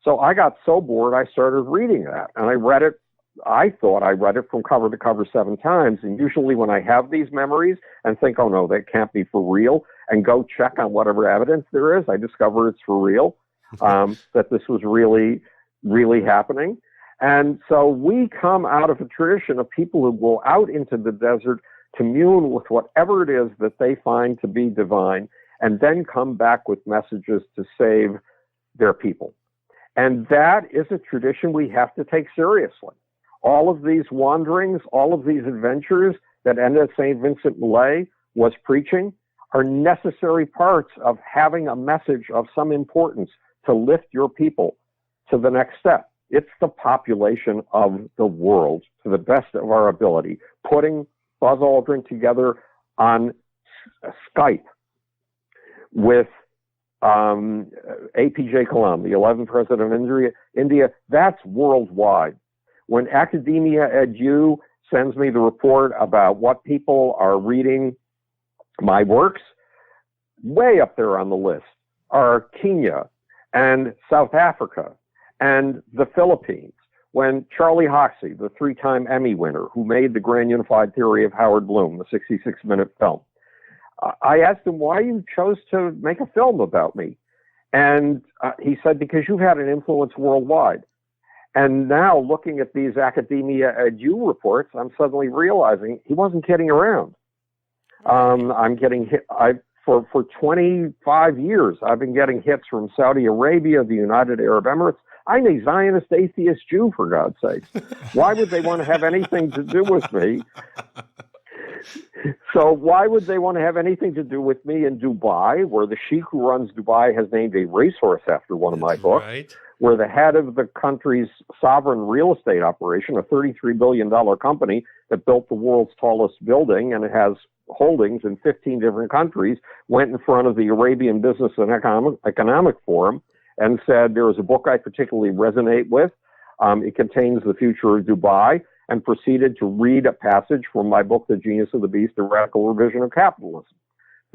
Speaker 4: So I got so bored, I started reading that. And I thought I read it from cover to cover 7 times. And usually when I have these memories and think, oh no, that can't be for real, and go check on whatever evidence there is, I discover it's for real, that this was really, really happening. And so we come out of a tradition of people who go out into the desert, commune with whatever it is that they find to be divine, and then come back with messages to save their people. And that is a tradition we have to take seriously. All of these wanderings, all of these adventures that ended at St. Vincent Millay was preaching are necessary parts of having a message of some importance to lift your people to the next step. It's the population of the world, to the best of our ability. Putting Buzz Aldrin together on Skype with APJ Kalam, the 11th president of India, that's worldwide. When Academia Edu sends me the report about what people are reading my works, way up there on the list are Kenya and South Africa and the Philippines. When Charlie Hoxie, the 3-time Emmy winner who made the Grand Unified Theory of Howard Bloom, the 66-minute film, I asked him why you chose to make a film about me. And he said, because you've had an influence worldwide. And now looking at these Academia Edu reports, I'm suddenly realizing he wasn't kidding around. I'm getting hit. For 25 years, I've been getting hits from Saudi Arabia, the United Arab Emirates, I'm a Zionist atheist Jew, for God's sake. Why would they want to have anything to do with me? So why would they want to have anything to do with me in Dubai, where the sheikh who runs Dubai has named a racehorse after one of my books, where the head of the country's sovereign real estate operation, a $33 billion company that built the world's tallest building and it has holdings in 15 different countries, went in front of the Arabian Business and Economic Forum and said, there is a book I particularly resonate with. It contains the future of Dubai, and proceeded to read a passage from my book, The Genius of the Beast, A Radical Revision of Capitalism.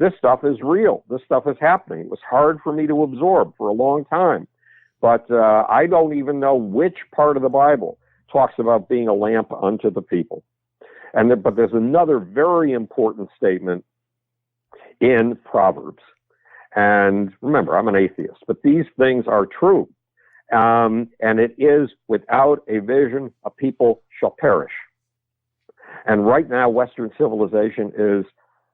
Speaker 4: This stuff is real. This stuff is happening. It was hard for me to absorb for a long time. But I don't even know which part of the Bible talks about being a lamp unto the people. But there's another very important statement in Proverbs. And remember, I'm an atheist, but these things are true. And it is, without a vision, a people shall perish. And right now, Western civilization is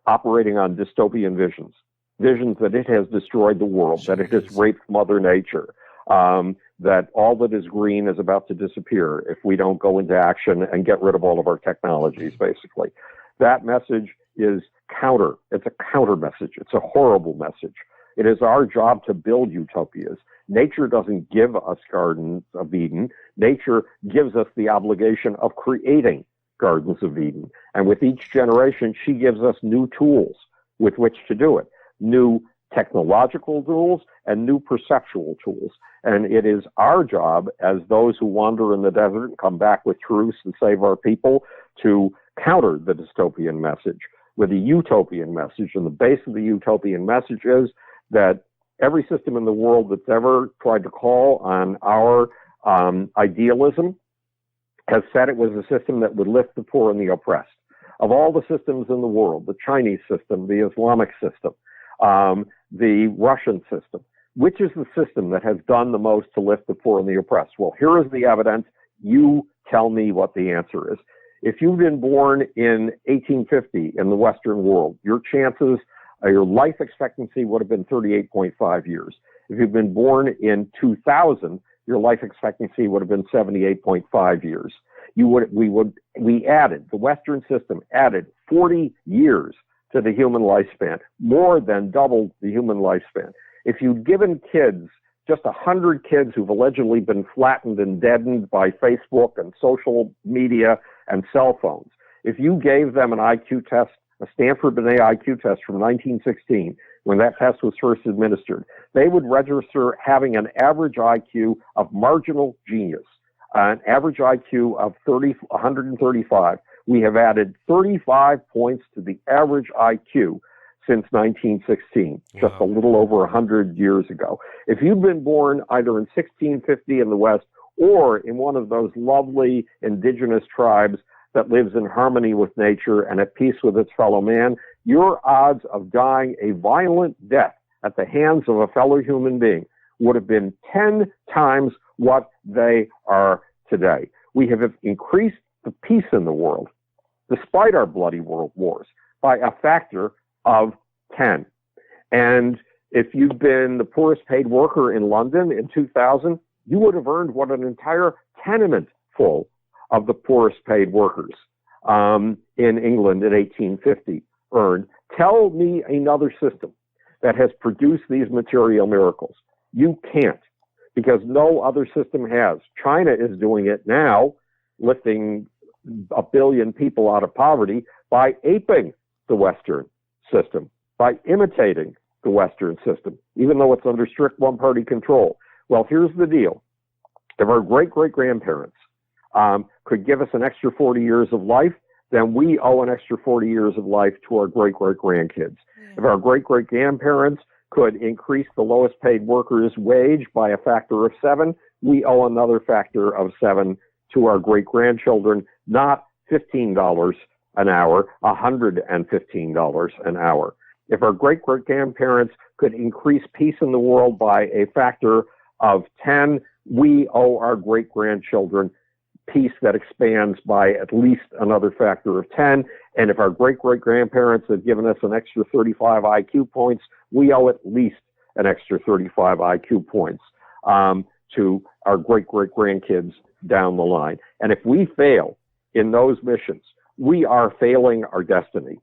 Speaker 4: operating on dystopian visions that it has destroyed the world, that it has raped Mother Nature, that all that is green is about to disappear if we don't go into action and get rid of all of our technologies, basically. That message is counter. It's a counter message. It's a horrible message. It is our job to build utopias. Nature doesn't give us gardens of Eden. Nature gives us the obligation of creating gardens of Eden. And with each generation, she gives us new tools with which to do it, new technological tools and new perceptual tools. And it is our job, as those who wander in the desert and come back with truths and save our people, to counter the dystopian message with a utopian message. And the base of the utopian message is that every system in the world that's ever tried to call on our idealism has said it was a system that would lift the poor and the oppressed. Of all the systems in the world, the Chinese system, the Islamic system, the Russian system, which is the system that has done the most to lift the poor and the oppressed? Well, here is the evidence. You tell me what the answer is. If you've been born in 1850 in the Western world, your chances, your life expectancy would have been 38.5 years. If you've been born in 2000, your life expectancy would have been 78.5 years. The Western system added 40 years to the human lifespan, more than doubled the human lifespan. If you'd given kids, just 100 kids who've allegedly been flattened and deadened by Facebook and social media and cell phones, if you gave them an IQ test, a Stanford-Binet IQ test from 1916, when that test was first administered, they would register having an average IQ of marginal genius, an average IQ of 135. We have added 35 points to the average IQ since 1916, just a little over 100 years ago. If you've been born either in 1650 in the West or in one of those lovely indigenous tribes that lives in harmony with nature and at peace with its fellow man, your odds of dying a violent death at the hands of a fellow human being would have been 10 times what they are today. We have increased the peace in the world, despite our bloody world wars, by a factor of 10. And if you've been the poorest paid worker in London in 2000, you would have earned what an entire tenement full of the poorest paid workers in England in 1850 earned. Tell me another system that has produced these material miracles. You can't, because no other system has. China is doing it now, lifting 1 billion people out of poverty by aping the Western system, by imitating the Western system, even though it's under strict one-party control. Well, here's the deal. If our great-great-grandparents could give us an extra 40 years of life, then we owe an extra 40 years of life to our great-great-grandkids. If our great-great-grandparents could increase the lowest paid worker's wage by a factor of 7, we owe another factor of 7 to our great-grandchildren, not $15 an hour, $115 an hour. If our great-great-grandparents could increase peace in the world by a factor of 10, we owe our great-grandchildren peace that expands by at least another factor of 10. And if our great-great-grandparents have given us an extra 35 IQ points, we owe at least an extra 35 IQ points. to our great-great-grandkids down the line. And if we fail in those missions, we are failing our destiny.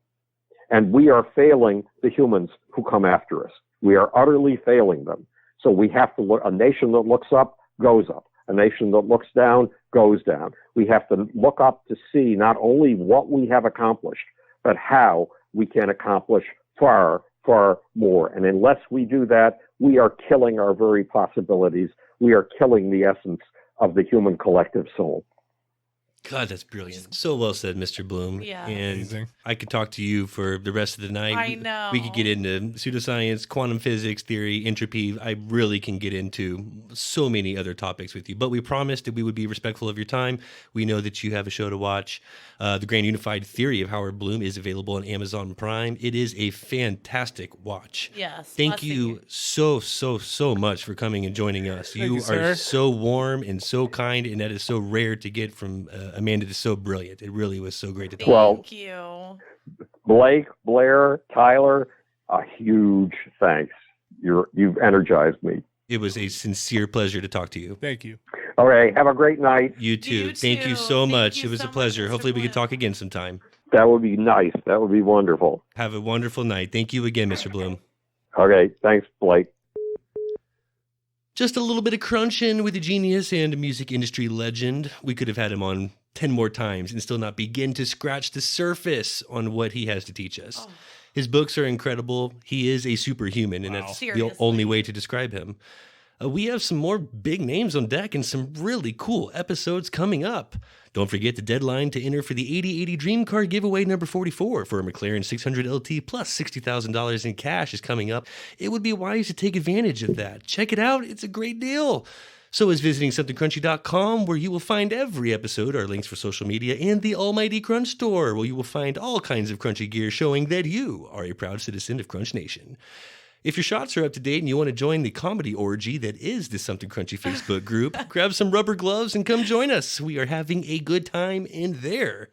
Speaker 4: And we are failing the humans who come after us. We are utterly failing them. So we have to look, a nation that looks up goes up. A nation that looks down goes down. We have to look up to see not only what we have accomplished, but how we can accomplish far, far more. And unless we do that, we are killing our very possibilities. We are killing the essence of the human collective soul.
Speaker 2: God, that's brilliant. So well said, Mr. Bloom.
Speaker 5: Yeah.
Speaker 2: And
Speaker 6: Amazing.
Speaker 2: I could talk to you for the rest of the night.
Speaker 5: I know.
Speaker 2: We could get into pseudoscience, quantum physics, theory, entropy. I really can get into so many other topics with you. But we promised that we would be respectful of your time. We know that you have a show to watch. The Grand Unified Theory of Howard Bloom is available on Amazon Prime. It is a fantastic watch.
Speaker 5: Yes.
Speaker 2: Thank you so much for coming and joining us. You
Speaker 6: you,
Speaker 2: are
Speaker 6: sir.
Speaker 2: so warm and so kind, and that is so rare to get from Amanda. Is so brilliant. It really was so great to talk.
Speaker 4: Well,
Speaker 5: Thank you.
Speaker 4: Blake, Blair, Tyler, a huge thanks. You've energized me.
Speaker 2: It was a sincere pleasure to talk to you.
Speaker 6: Thank you.
Speaker 4: All right, have a great night.
Speaker 2: You too.
Speaker 5: You
Speaker 2: Thank you
Speaker 5: too.
Speaker 2: so
Speaker 5: Thank
Speaker 2: much.
Speaker 5: you
Speaker 2: It was
Speaker 5: so
Speaker 2: a
Speaker 5: much,
Speaker 2: pleasure.
Speaker 5: Mr.
Speaker 2: Hopefully we could
Speaker 5: Bloom.
Speaker 2: talk again sometime.
Speaker 4: That would be nice. That would be wonderful.
Speaker 2: Have a wonderful night. Thank you again, Mr. Bloom.
Speaker 4: Okay, thanks, Blake.
Speaker 2: Just a little bit of crunching with a genius and a music industry legend. We could have had him on 10 more times and still not begin to scratch the surface on what he has to teach us.
Speaker 5: Oh.
Speaker 2: His books are incredible. He is a superhuman, and
Speaker 6: Wow.
Speaker 2: that's the
Speaker 5: Seriously.
Speaker 2: only way to describe him. We have some more big names on deck and some really cool episodes coming up. Don't forget the deadline to enter for the 8080 Dream Card giveaway number 44 for a McLaren 600 LT plus $60,000 in cash is coming up. It would be wise to take advantage of that. Check it out. It's a great deal. So is visiting somethingcrunchy.com, where you will find every episode, our links for social media, and the almighty Crunch Store, where you will find all kinds of crunchy gear showing that you are a proud citizen of Crunch Nation. If your shots are up to date and you want to join the comedy orgy that is the Something Crunchy Facebook group, grab some rubber gloves and come join us. We are having a good time in there.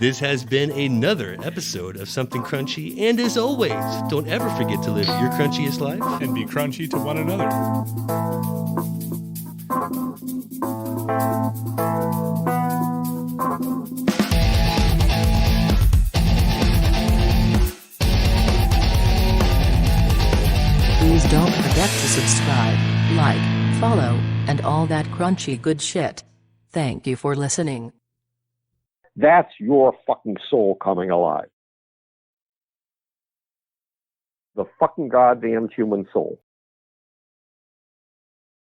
Speaker 2: This has been another episode of Something Crunchy, and as always, don't ever forget to live your crunchiest life.
Speaker 6: And be crunchy to one another.
Speaker 7: Please don't forget to subscribe, like, follow, and all that crunchy good shit. Thank you for listening.
Speaker 4: That's your fucking soul coming alive. The fucking goddamn human soul.